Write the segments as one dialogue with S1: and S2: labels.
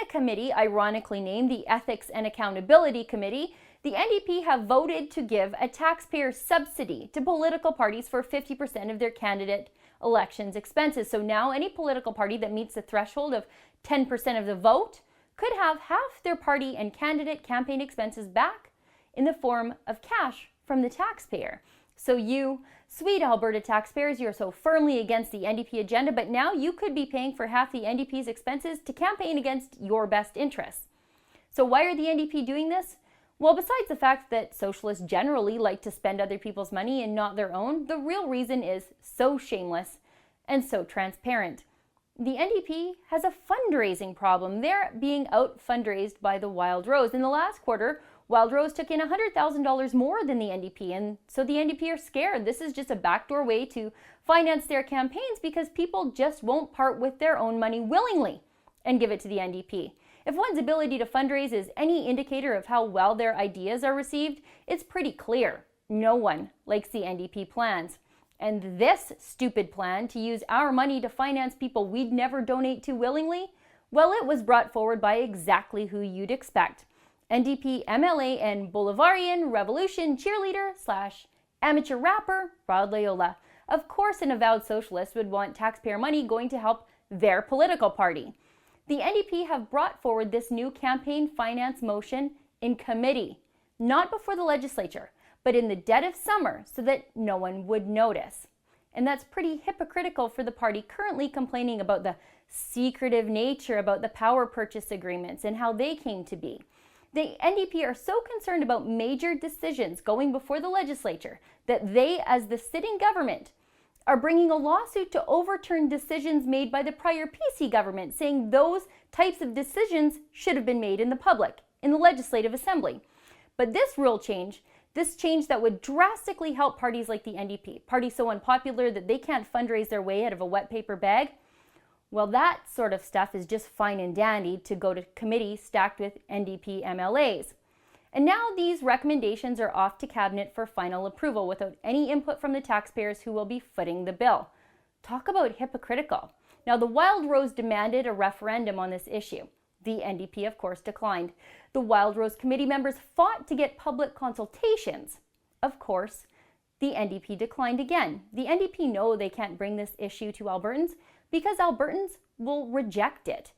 S1: a committee ironically named the Ethics and Accountability Committee, the NDP have voted to give a taxpayer subsidy to political parties for 50% of their candidate elections expenses. So now any political party that meets the threshold of 10% of the vote could have half their party and candidate campaign expenses back in the form of cash from the taxpayer. So you, sweet Alberta taxpayers, you're so firmly against the NDP agenda, but now you could be paying for half the NDP's expenses to campaign against your best interests. So why are the NDP doing this? Well, besides the fact that socialists generally like to spend other people's money and not their own, the real reason is so shameless and so transparent. The NDP has a fundraising problem. They're being out-fundraised by the Wild Rose. In the last quarter, Wild Rose took in $100,000 more than the NDP, and so the NDP are scared. This is just a backdoor way to finance their campaigns because people just won't part with their own money willingly and give it to the NDP. If one's ability to fundraise is any indicator of how well their ideas are received, it's pretty clear. No one likes the NDP plans. And this stupid plan to use our money to finance people we'd never donate to willingly, well, it was brought forward by exactly who you'd expect. NDP MLA and Bolivarian Revolution cheerleader / amateur rapper Rod Loyola. Of course, an avowed socialist would want taxpayer money going to help their political party. The NDP have brought forward this new campaign finance motion in committee, not before the legislature, but in the dead of summer so that no one would notice. And that's pretty hypocritical for the party currently complaining about the secretive nature about the power purchase agreements and how they came to be. The NDP are so concerned about major decisions going before the legislature that they, as the sitting government, are bringing a lawsuit to overturn decisions made by the prior PC government, saying those types of decisions should have been made in the public, in the Legislative Assembly. But this rule change, this change that would drastically help parties like the NDP, parties so unpopular that they can't fundraise their way out of a wet paper bag, well, that sort of stuff is just fine and dandy to go to committee stacked with NDP MLAs. And now these recommendations are off to Cabinet for final approval without any input from the taxpayers who will be footing the bill. Talk about hypocritical. Now, the Wild Rose demanded a referendum on this issue. The NDP, of course, declined. The Wild Rose committee members fought to get public consultations. Of course, the NDP declined again. The NDP know they can't bring this issue to Albertans because Albertans will reject it.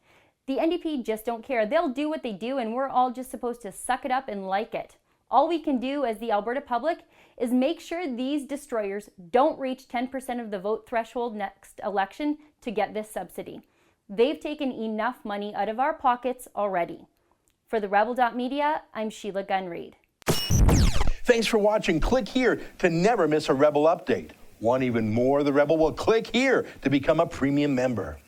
S1: The NDP just don't care. They'll do what they do, and we're all just supposed to suck it up and like it. All we can do as the Alberta public is make sure these destroyers don't reach 10% of the vote threshold next election to get this subsidy. They've taken enough money out of our pockets already. For the Rebel.media, I'm Sheila Gunn Reid.
S2: Thanks for watching. Click here to never miss a Rebel update. Want even more of the Rebel? Well, click here to become a premium member.